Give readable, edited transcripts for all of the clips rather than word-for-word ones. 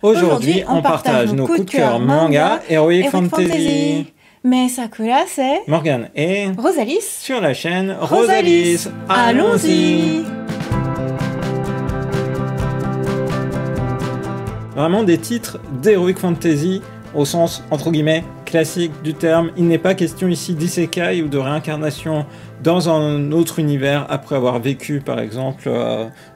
Aujourd'hui, on partage nos coups de cœur manga, Heroic Fantasy. Mais Sakura, c'est Morgane et Rosalis sur la chaîne Rosalis. Allons-y. Vraiment des titres d'Heroic Fantasy au sens, entre guillemets, classique du terme. Il n'est pas question ici d'isekai ou de réincarnation dans un autre univers après avoir vécu, par exemple,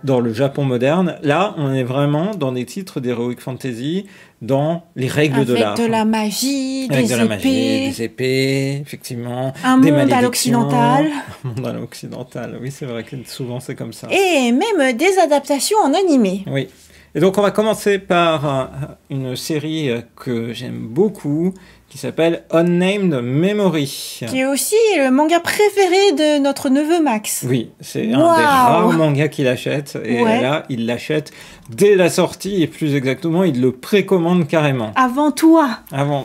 dans le Japon moderne. Là, on est vraiment dans des titres d'Heroic Fantasy, dans les règles de l'art. Avec de la magie, Avec des de la épées. magie, des épées, effectivement. Un des monde à malédictions. l'occidental. Un monde à l'occidental, oui, c'est vrai que souvent c'est comme ça. Et même des adaptations en animé. Oui. Et donc on va commencer par une série que j'aime beaucoup, qui s'appelle Unnamed Memory. Qui est aussi le manga préféré de notre neveu Max. Oui, c'est un des rares mangas qu'il achète. Et là, il l'achète dès la sortie, et plus exactement, il le précommande carrément. Avant toi.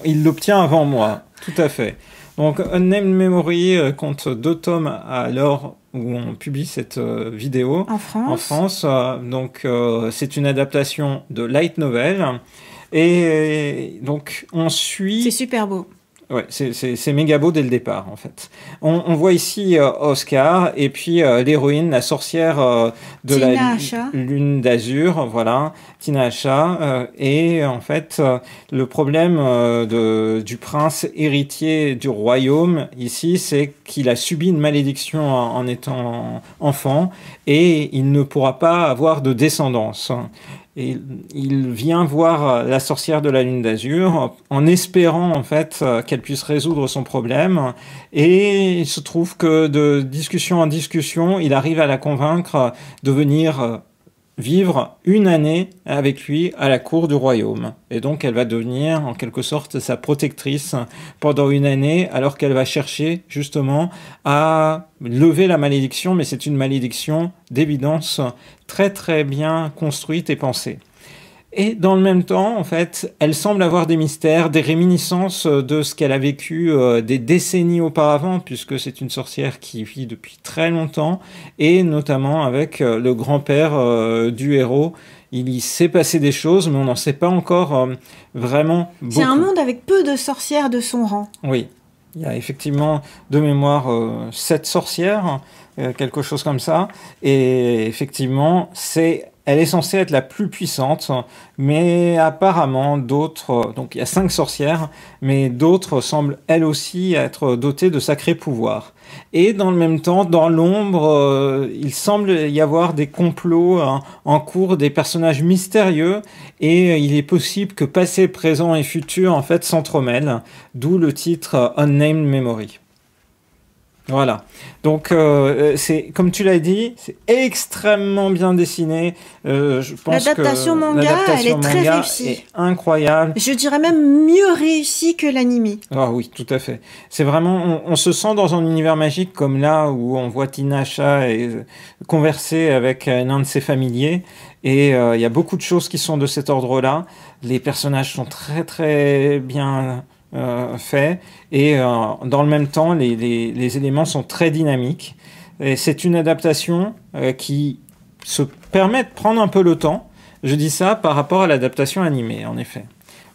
Il l'obtient avant moi, tout à fait. Donc Unnamed Memory compte 2 tomes à l'heure où on publie cette vidéo. En France. Donc c'est une adaptation de light novel. Et donc on suit... C'est super beau. Ouais, c'est méga beau dès le départ, en fait. On voit ici Oscar, et puis l'héroïne, la sorcière de la Lune d'Azur, voilà, Tina Asha. Et en fait, le problème du prince héritier du royaume, ici, c'est qu'il a subi une malédiction en étant enfant, et il ne pourra pas avoir de descendance. Et il vient voir la sorcière de la Lune d'Azur en espérant en fait qu'elle puisse résoudre son problème. Et il se trouve que de discussion en discussion, il arrive à la convaincre de venir vivre une année avec lui à la cour du royaume. Et donc elle va devenir en quelque sorte sa protectrice pendant une année, alors qu'elle va chercher justement à lever la malédiction, mais c'est une malédiction d'évidence très très bien construite et pensée. Et dans le même temps, en fait, elle semble avoir des mystères, des réminiscences de ce qu'elle a vécu des décennies auparavant, puisque c'est une sorcière qui vit depuis très longtemps, et notamment avec le grand-père du héros. Il y s'est passé des choses, mais on n'en sait pas encore vraiment beaucoup. C'est un monde avec peu de sorcières de son rang. Oui, il y a effectivement de mémoire 7 sorcières, quelque chose comme ça, et effectivement, elle est censée être la plus puissante, mais apparemment d'autres, donc il y a 5 sorcières, mais d'autres semblent elles aussi être dotées de sacrés pouvoirs. Et dans le même temps, dans l'ombre, il semble y avoir des complots en cours, des personnages mystérieux, et il est possible que passé, présent et futur en fait s'entremêlent, d'où le titre Unnamed Memory. Voilà, donc c'est comme tu l'as dit, c'est extrêmement bien dessiné. Je pense que l'adaptation manga, elle est très réussie, est incroyable. Je dirais même mieux réussie que l'anime. Ah oui, tout à fait. C'est vraiment, on se sent dans un univers magique comme là où on voit Tina Asha converser avec l'un de ses familiers. Et il y a beaucoup de choses qui sont de cet ordre-là. Les personnages sont très très bien fait, et dans le même temps les éléments sont très dynamiques, et c'est une adaptation qui se permet de prendre un peu le temps. Je dis ça par rapport à l'adaptation animée, en effet,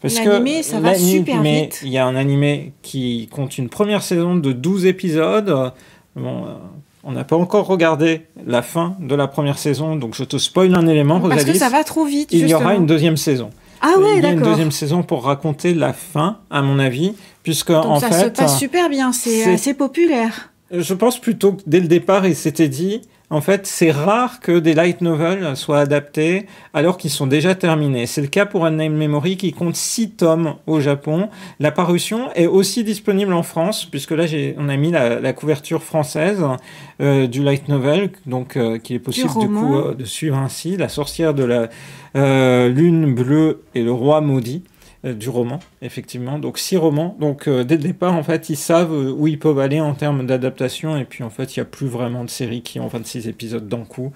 parce l'animé, ça va super vite. Il y a un animé qui compte une première saison de 12 épisodes. On n'a pas encore regardé la fin de la première saison, donc je te spoil un élément, Rosalis. Parce que ça va trop vite, il y aura une deuxième saison. Ah ouais, il y a d'accord. une deuxième saison pour raconter la fin, à mon avis, puisque donc en fait... ça se passe super bien, c'est assez populaire. Je pense plutôt que dès le départ, il s'était dit, en fait, c'est rare que des light novels soient adaptés alors qu'ils sont déjà terminés. C'est le cas pour Unnamed Memory qui compte 6 tomes au Japon. La parution est aussi disponible en France, puisque là, on a mis la couverture française du light novel, donc qu'il est possible du coup de suivre ainsi. La sorcière de la Lune bleue et le roi maudit. Du roman, effectivement. Donc 6 romans. Donc dès le départ, en fait, ils savent où ils peuvent aller en termes d'adaptation. Et puis, en fait, il n'y a plus vraiment de séries qui ont 26 épisodes d'un coup.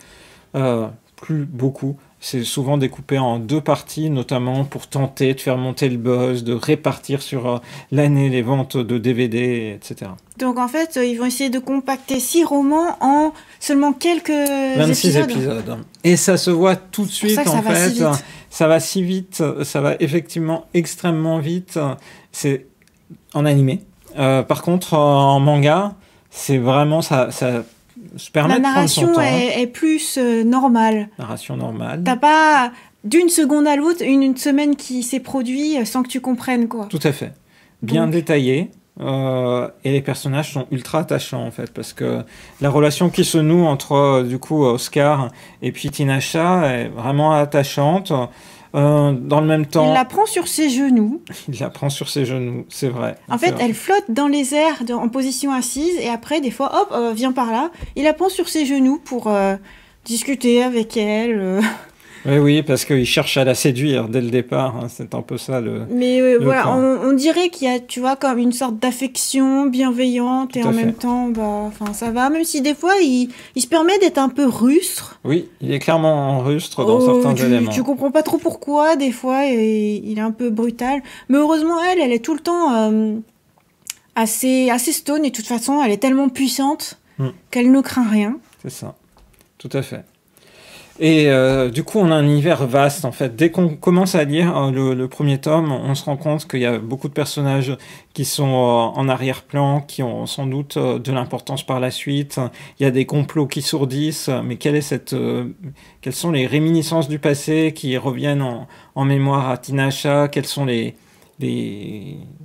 Plus beaucoup. c'est souvent découpé en 2 parties, notamment pour tenter de faire monter le buzz, de répartir sur l'année les ventes de DVD, etc. Donc en fait, ils vont essayer de compacter 6 romans en seulement quelques 26 épisodes. Et ça se voit tout de suite, en fait. Ça va si vite, ça va effectivement extrêmement vite. C'est en animé. Par contre, en manga, c'est vraiment ça se permet de prendre son temps. La narration est plus normale. Narration normale. T'as pas d'une seconde à l'autre une semaine qui s'est produite sans que tu comprennes, quoi. Tout à fait. Bien détaillé. Et les personnages sont ultra attachants, en fait, parce que la relation qui se noue entre, du coup, Oscar et puis Tinasha est vraiment attachante. Dans le même temps... Il la prend sur ses genoux. Il la prend sur ses genoux, c'est vrai. En fait, elle flotte dans les airs en position assise, et après, des fois, hop, viens par là. Il la prend sur ses genoux pour discuter avec elle. Oui, parce qu'il cherche à la séduire dès le départ. Hein, c'est un peu ça Mais voilà, on dirait qu'il y a, tu vois, comme une sorte d'affection bienveillante, et en même temps, ça va. Même si des fois, il se permet d'être un peu rustre. Oui, il est clairement rustre dans certains éléments. Tu comprends pas trop pourquoi, des fois, et il est un peu brutal. Mais heureusement, elle est tout le temps assez stone, et de toute façon, elle est tellement puissante qu'elle ne craint rien. C'est ça, tout à fait. Et du coup, on a un univers vaste, en fait. Dès qu'on commence à lire le premier tome, on se rend compte qu'il y a beaucoup de personnages qui sont en arrière-plan, qui ont sans doute de l'importance par la suite. Il y a des complots qui sourdissent, mais quelles sont les réminiscences du passé qui reviennent en mémoire à Tinasha? Quelles sont les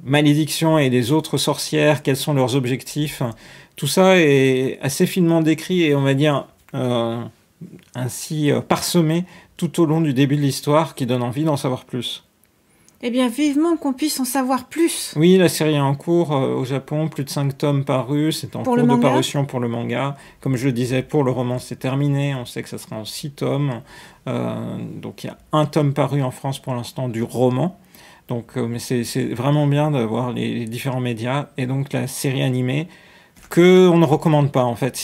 malédictions et les autres sorcières? Quels sont leurs objectifs? Tout ça est assez finement décrit et on va dire... ainsi parsemé tout au long du début de l'histoire qui donne envie d'en savoir plus. Eh bien, vivement qu'on puisse en savoir plus. Oui, la série est en cours au Japon, plus de 5 tomes parus, c'est en cours de parution pour le manga. Comme je le disais, pour le roman, c'est terminé, on sait que ça sera en 6 tomes. Donc il y a 1 tome paru en France pour l'instant du roman. Donc, mais c'est vraiment bien d'avoir les différents médias. Et donc la série animée, qu'on ne recommande pas en fait.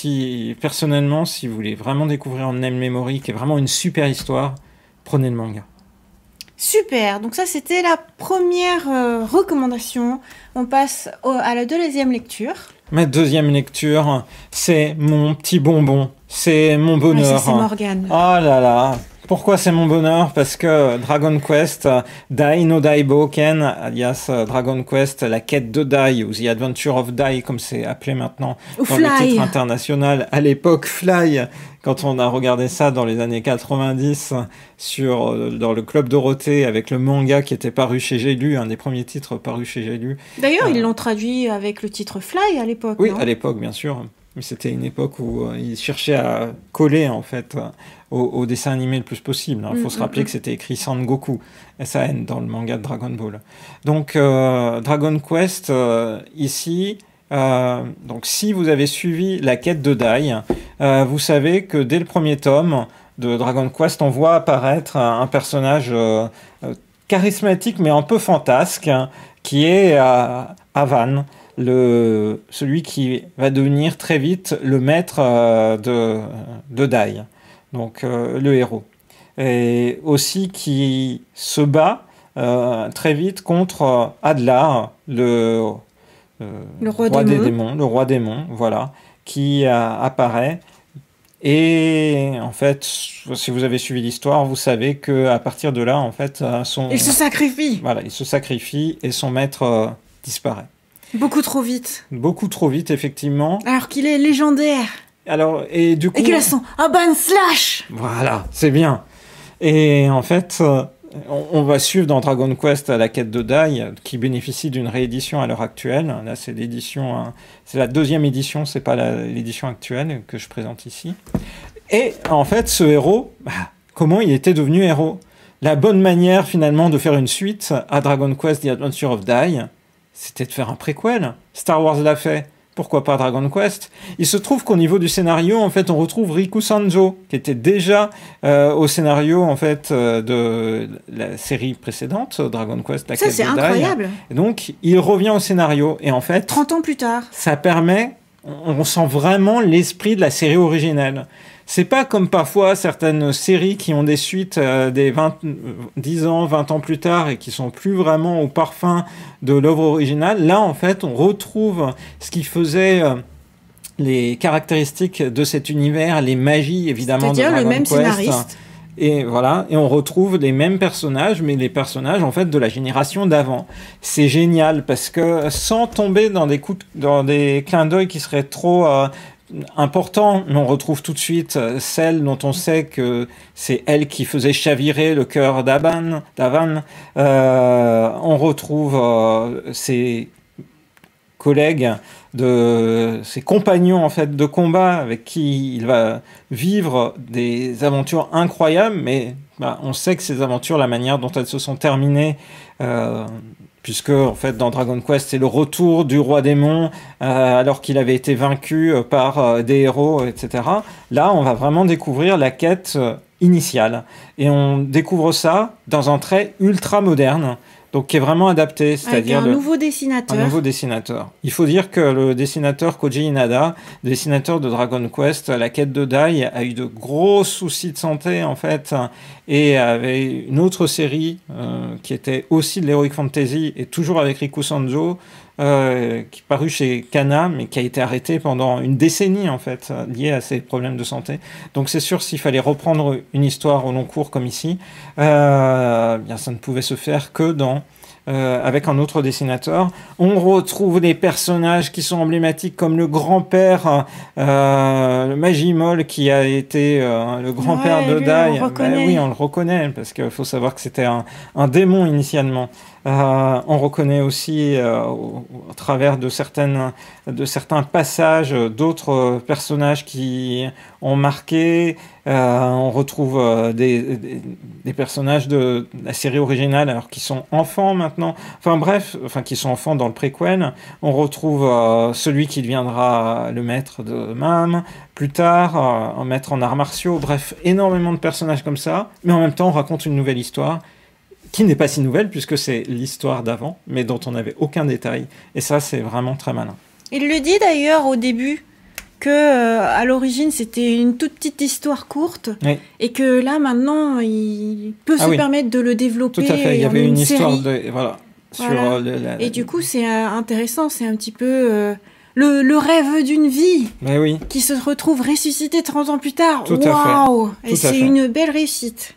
Personnellement, si vous voulez vraiment découvrir en Memory, qui est vraiment une super histoire, prenez le manga. Super, donc ça c'était la première recommandation. On passe à la deuxième lecture. Ma deuxième lecture, c'est mon petit bonbon, c'est mon bonheur. Ça, c'est Morgane. Oh là là. Pourquoi c'est mon bonheur? Parce que Dragon Quest, Dai no Daiboken, alias Dragon Quest, la quête de Dai, ou The Adventure of Dai, comme c'est appelé maintenant dans le titre international. À l'époque, Fly, quand on a regardé ça dans les années 90, dans le Club Dorothée, avec le manga qui était paru chez J'ai lu, un des premiers titres parus chez J'ai lu. D'ailleurs, ils l'ont traduit avec le titre Fly à l'époque. Oui, non? À l'époque, bien sûr. Mais c'était une époque où ils cherchaient à coller, en fait, au dessin animé le plus possible. Il faut se rappeler que c'était écrit Sangoku, S-A-N, dans le manga de Dragon Ball. Donc, Dragon Quest, ici, donc si vous avez suivi la quête de Dai, vous savez que dès le premier tome de Dragon Quest, on voit apparaître un personnage charismatique, mais un peu fantasque, qui est Avan. Celui qui va devenir très vite le maître de Dai, donc le héros. Et aussi qui se bat très vite contre Adlar, le roi des démons, le roi démon, voilà, qui apparaît. Et en fait, si vous avez suivi l'histoire, vous savez qu'à partir de là, en fait, il se sacrifie. Voilà, il se sacrifie et son maître disparaît. Beaucoup trop vite. Beaucoup trop vite, effectivement. Alors qu'il est légendaire. Et du coup... Et qu'il a son Aban Slash. Voilà, c'est bien. Et en fait, on va suivre dans Dragon Quest la quête de Dai, qui bénéficie d'une réédition à l'heure actuelle. Là, c'est l'édition... c'est la deuxième édition, c'est pas l'édition actuelle que je présente ici. Et en fait, ce héros, comment il était devenu héros? La bonne manière, finalement, de faire une suite à Dragon Quest The Adventure of Dai, c'était de faire un préquel. Star Wars l'a fait. Pourquoi pas Dragon Quest? Il se trouve qu'au niveau du scénario, en fait, on retrouve Riku Sanjo, qui était déjà au scénario, en fait, de la série précédente, Dragon Quest, la quête de Dai. C'est incroyable. Et donc, il revient au scénario. Et en fait... 30 ans plus tard. Ça permet, on sent vraiment l'esprit de la série originelle. C'est pas comme parfois certaines séries qui ont des suites 10 ans, 20 ans plus tard et qui sont plus vraiment au parfum de l'œuvre originale. Là, en fait, on retrouve ce qui faisait les caractéristiques de cet univers, les magies, évidemment, de Dragon Quest. C'est-à-dire le même scénariste. Et voilà, et on retrouve les mêmes personnages, mais les personnages en fait de la génération d'avant. C'est génial parce que sans tomber dans des clins d'œil qui seraient trop importants, mais on retrouve tout de suite celle dont on sait que c'est elle qui faisait chavirer le cœur d'Avan. On retrouve ses collègues, de ses compagnons en fait de combat avec qui il va vivre des aventures incroyables, mais on sait que ces aventures, la manière dont elles se sont terminées, puisque en fait dans Dragon Quest c'est le retour du roi démon alors qu'il avait été vaincu par des héros, etc. Là on va vraiment découvrir la quête initiale et on découvre ça dans un trait ultra moderne. Donc, qui est vraiment adapté, c'est-à-dire un nouveau dessinateur. Un nouveau dessinateur. Il faut dire que le dessinateur Koji Inada, dessinateur de Dragon Quest, la quête de Dai, a eu de gros soucis de santé, en fait, et avait une autre série qui était aussi de l'Heroic Fantasy, et toujours avec Riku Sanjo, qui parut chez Kana, mais qui a été arrêté pendant une décennie, en fait, lié à ses problèmes de santé. Donc, c'est sûr, s'il fallait reprendre une histoire au long cours comme ici, bien, ça ne pouvait se faire que avec un autre dessinateur. On retrouve des personnages qui sont emblématiques comme le grand-père, le Magimol qui a été le grand-père de Dai. Oui, on le reconnaît parce qu'il faut savoir que c'était un démon initialement. On reconnaît aussi au travers de certains passages d'autres personnages qui ont marqué. On retrouve des personnages de la série originale alors qui sont enfants maintenant. Enfin bref, qui sont enfants dans le préquel. On retrouve celui qui deviendra le maître de Mam plus tard, un maître en arts martiaux. Bref, énormément de personnages comme ça. Mais en même temps, on raconte une nouvelle histoire qui n'est pas si nouvelle puisque c'est l'histoire d'avant, mais dont on n'avait aucun détail. Et ça, c'est vraiment très malin. Il le dit d'ailleurs au début que à l'origine c'était une toute petite histoire courte, oui. Et que là maintenant il peut se permettre de le développer. Tout à fait. Il y avait une histoire sur et du coup c'est intéressant, c'est un petit peu le rêve d'une vie qui se retrouve ressuscité 30 ans plus tard. Waouh! Et c'est une belle réussite.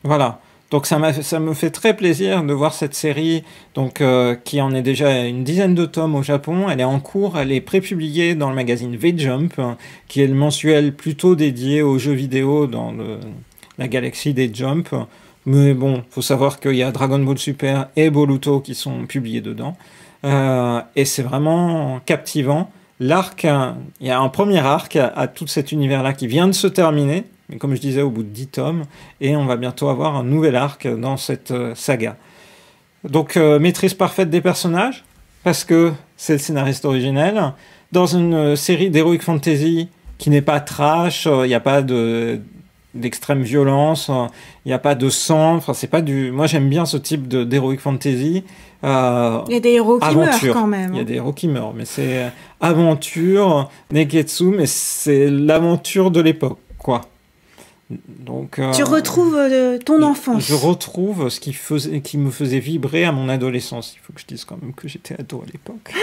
Voilà. Donc ça me fait très plaisir de voir cette série donc, qui en est déjà une dizaine de tomes au Japon. Elle est en cours, elle est prépubliée dans le magazine V-Jump, qui est le mensuel plutôt dédié aux jeux vidéo dans la galaxie des Jump. Mais bon, il faut savoir qu'il y a Dragon Ball Super et Boruto qui sont publiés dedans. Et c'est vraiment captivant. L'arc, il y a un premier arc à tout cet univers-là qui vient de se terminer. Comme je disais, au bout de 10 tomes, et on va bientôt avoir un nouvel arc dans cette saga. Donc, maîtrise parfaite des personnages, parce que c'est le scénariste originel. Dans une série d'Heroic Fantasy qui n'est pas trash, il n'y a pas d'extrême violence, il n'y a pas de sang, c'est pas du... Moi, j'aime bien ce type d'Heroic Fantasy. Il y a des héros qui meurent quand même. Il y a des héros qui meurent, mais c'est aventure, Negetsu, mais c'est l'aventure de l'époque, quoi. Donc, tu retrouves ton enfance. Je retrouve ce qui me faisait vibrer à mon adolescence. Il faut que je dise quand même que j'étais ado à l'époque.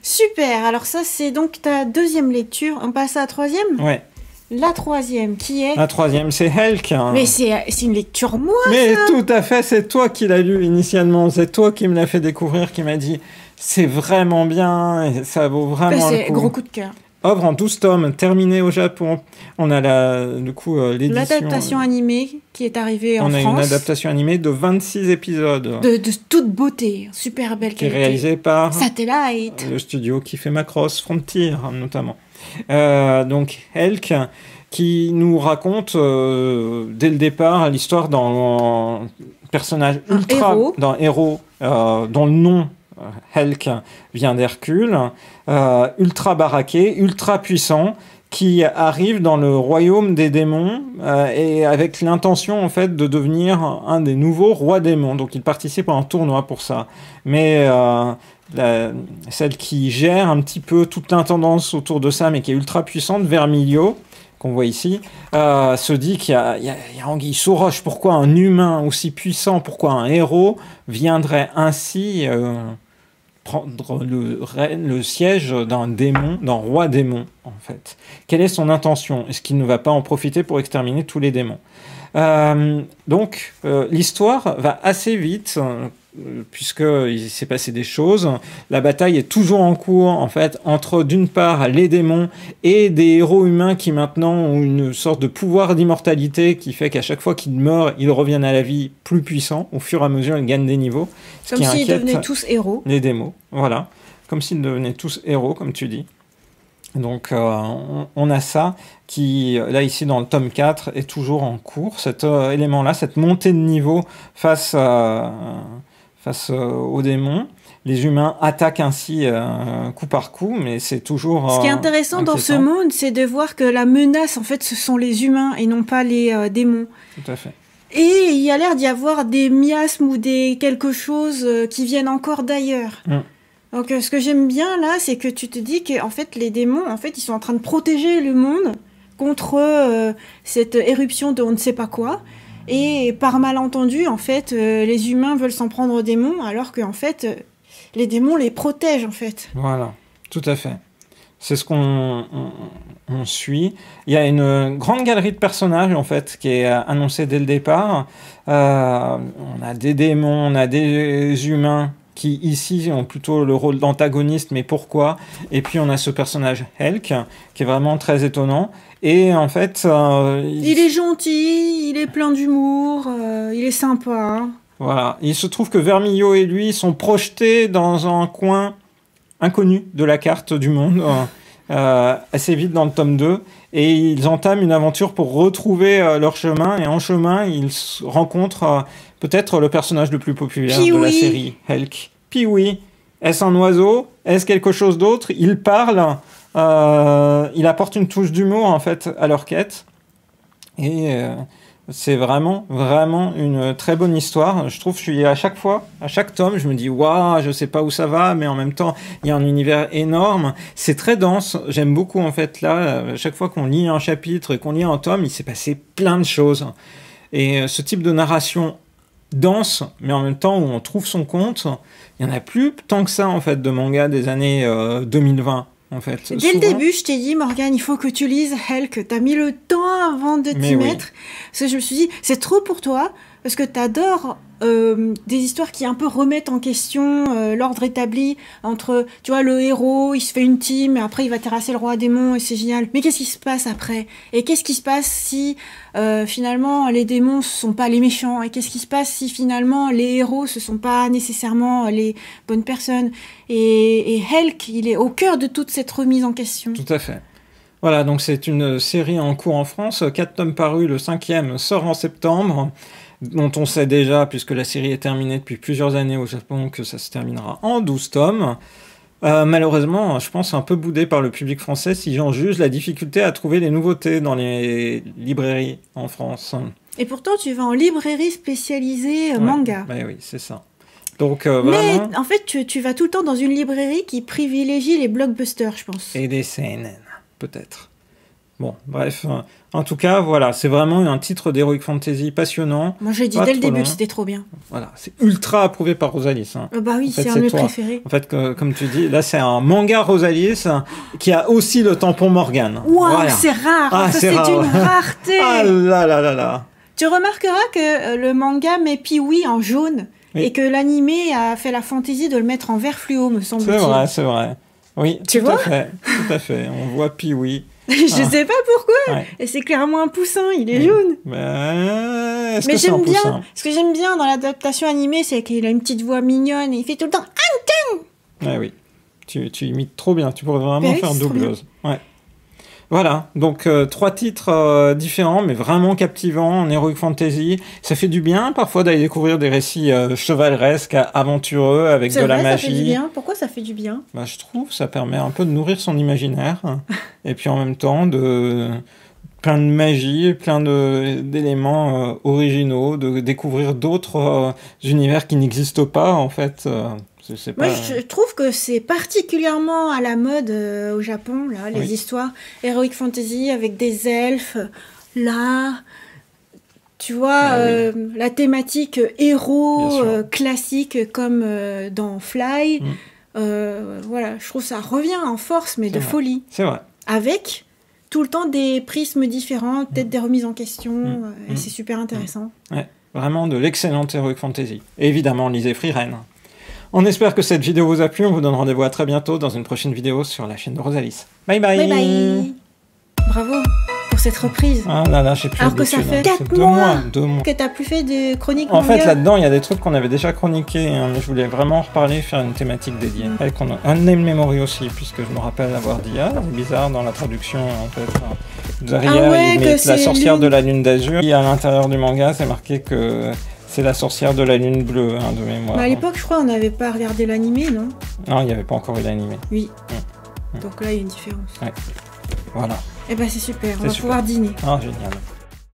Super, alors ça c'est donc ta deuxième lecture. On passe à la troisième ? Ouais. La troisième, qui est ? La troisième, c'est Helk. Mais c'est une lecture moi, mais ça. Tout à fait, c'est toi qui l'as lu initialement. C'est toi qui me l'as fait découvrir, qui m'a dit c'est vraiment bien, et ça vaut vraiment le coup. C'est gros coup de cœur. Œuvre en 12 tomes, terminée au Japon. On a l'édition... L'adaptation animée qui est arrivée en France. On a une adaptation animée de 26 épisodes. De toute beauté, super belle qualité. Qui est réalisée par... Satellite. Le studio qui fait Macross Frontier, notamment. Donc, Helk, qui nous raconte, dès le départ, l'histoire d'un personnage d'un héros dont le nom... Helk vient d'Hercule, ultra baraqué, ultra puissant, qui arrive dans le royaume des démons et avec l'intention en fait de devenir un des nouveaux rois démons. Donc il participe à un tournoi pour ça. Mais celle qui gère un petit peu toute l'intendance autour de ça, mais qui est ultra puissante, Vermilio, qu'on voit ici, se dit qu'il y a anguille sous roche. Pourquoi un humain aussi puissant, pourquoi un héros viendrait ainsi prendre le siège d'un démon, d'un roi démon, en fait. Quelle est son intention? Est-ce qu'il ne va pas en profiter pour exterminer tous les démons? Donc, l'histoire va assez vite, puisqu'il s'est passé des choses. La bataille est toujours en cours, en fait, entre, d'une part, les démons et des héros humains qui, maintenant, ont une sorte de pouvoir d'immortalité qui fait qu'à chaque fois qu'ils meurent, ils reviennent à la vie plus puissants. Au fur et à mesure, ils gagnent des niveaux. Comme s'ils devenaient tous héros. Les démons, voilà. Comme s'ils devenaient tous héros, comme tu dis. Donc, on a ça qui, là, ici, dans le tome 4, est toujours en cours. Cet élément-là, cette montée de niveau face aux démons. Les humains attaquent ainsi coup par coup, mais c'est toujours ce qui est intéressant dans ce monde, c'est de voir que la menace, en fait, ce sont les humains et non pas les démons. Tout à fait. Et il y a l'air d'y avoir des miasmes ou quelque chose qui viennent encore d'ailleurs. Donc, ce que j'aime bien, là, c'est que tu te dis que, en fait, les démons, en fait, ils sont en train de protéger le monde contre cette éruption de on ne sait pas quoi. Et par malentendu, en fait, les humains veulent s'en prendre aux démons, alors que, en fait, les démons les protègent, en fait. Voilà, tout à fait. C'est ce qu'on suit. Il y a une grande galerie de personnages, en fait, qui est annoncée dès le départ. On a des démons, on a des humains qui, ici, ont plutôt le rôle d'antagoniste, mais pourquoi? Et puis, on a ce personnage, Helk, qui est vraiment très étonnant. Et en fait... il est gentil, il est plein d'humour, il est sympa. Voilà. Il se trouve que Vermilio et lui sont projetés dans un coin inconnu de la carte du monde, assez vite dans le tome 2. Et ils entament une aventure pour retrouver leur chemin. Et en chemin, ils rencontrent peut-être le personnage le plus populaire de la série, Helk. Pee-wee. Est-ce un oiseau? Est-ce quelque chose d'autre? Il parle... il apporte une touche d'humour en fait à leur quête et c'est vraiment une très bonne histoire. Je trouve que je suis à chaque tome, je me dis waouh, je sais pas où ça va, mais en même temps il y a un univers énorme, c'est très dense. J'aime beaucoup en fait là, à chaque fois qu'on lit un chapitre et qu'on lit un tome, il s'est passé plein de choses. Et ce type de narration dense, mais en même temps où on trouve son compte, il y en a plus tant que ça en fait de mangas des années 2020. En fait, dès le début, je t'ai dit, Morgane, il faut que tu lises Helk. T'as mis le temps avant de t'y mettre. Parce que je me suis dit, c'est trop pour toi, parce que t'adores des histoires qui un peu remettent en question l'ordre établi entre, tu vois, le héros, il se fait une team, et après il va terrasser le roi démon, et c'est génial. Mais qu'est-ce qui se passe après? Et qu'est-ce qui se passe si finalement les démons ce sont pas les méchants? Et qu'est-ce qui se passe si finalement les héros ce sont pas nécessairement les bonnes personnes? Et Helk, il est au cœur de toute cette remise en question. Tout à fait. Voilà, donc c'est une série en cours en France, 4 tomes parus, le 5e sort en septembre, dont on sait déjà, puisque la série est terminée depuis plusieurs années au Japon, que ça se terminera en 12 tomes. Malheureusement, je pense un peu boudé par le public français, si j'en juge la difficulté à trouver les nouveautés dans les librairies en France. Et pourtant, tu vas en librairie spécialisée manga. Bah oui, c'est ça. Donc, vraiment... Mais en fait, tu vas tout le temps dans une librairie qui privilégie les blockbusters, je pense. Et des CNN, peut-être. Bon, bref. En tout cas, voilà, c'est vraiment un titre d'Heroic Fantasy passionnant. Moi, j'ai dit dès le début que c'était trop bien. Voilà, c'est ultra approuvé par Rosalis. Hein. Bah oui, en fait, c'est un de mes préférés. En fait, comme tu dis, là, c'est un manga Rosalis qui a aussi le tampon Morgane. Waouh, voilà. C'est rare. Ah, c'est une rareté. Ah là là là là. Tu remarqueras que le manga met Pee-wee en jaune. Oui. Et que l'animé a fait la fantaisie de le mettre en vert fluo, me semble-t-il. C'est vrai. Oui, tu vois ? Tout à fait. On voit Pee-wee. Je sais pas pourquoi. Ouais. Et c'est clairement un poussin, il est jaune. Mais j'aime bien. Ce que j'aime bien dans l'adaptation animée, c'est qu'il a une petite voix mignonne et il fait tout le temps Anton. Ah oui. Tu imites trop bien. Tu pourrais vraiment faire doubleuse. Ouais. Voilà, donc 3 titres différents, mais vraiment captivants en Heroic Fantasy. Ça fait du bien parfois d'aller découvrir des récits chevaleresques, aventureux, avec de la magie. Ça fait du bien. Pourquoi ça fait du bien? Bah, je trouve ça permet un peu de nourrir son imaginaire, et puis en même temps plein de magie, plein d'éléments originaux, de découvrir d'autres univers qui n'existent pas en fait. Moi, je trouve que c'est particulièrement à la mode au Japon, là, les histoires Heroic Fantasy avec des elfes, là, tu vois, la thématique héros classique comme dans Fly. Voilà, je trouve ça revient en force, mais de folie. C'est vrai. Avec tout le temps des prismes différents, peut-être des remises en question, et c'est super intéressant. Ouais, vraiment de l'excellente Heroic Fantasy. Et évidemment, lisez Frieren. On espère que cette vidéo vous a plu. On vous donne rendez-vous à très bientôt dans une prochaine vidéo sur la chaîne de Rosalis. Bye bye. Bye bye. Bravo pour cette reprise. Ah là là, j'ai plus alors que ça fait 4 mois que t'as plus fait de chronique en fait, là-dedans, il y a des trucs qu'on avait déjà chroniqués. Mais je voulais vraiment en reparler, faire une thématique dédiée. Avec un name memory aussi, puisque je me rappelle avoir dit c'est bizarre dans la traduction en fait. Derrière, il met la sorcière de la lune d'azur. Et à l'intérieur du manga, c'est marqué que c'est la sorcière de la lune bleue, de mémoire. À l'époque, je crois, on n'avait pas regardé l'animé, non? Non, il n'y avait pas encore eu l'animé. Oui. Donc là, il y a une différence. Ouais. Voilà. Eh ben, c'est super, on va pouvoir dîner. Ah, génial.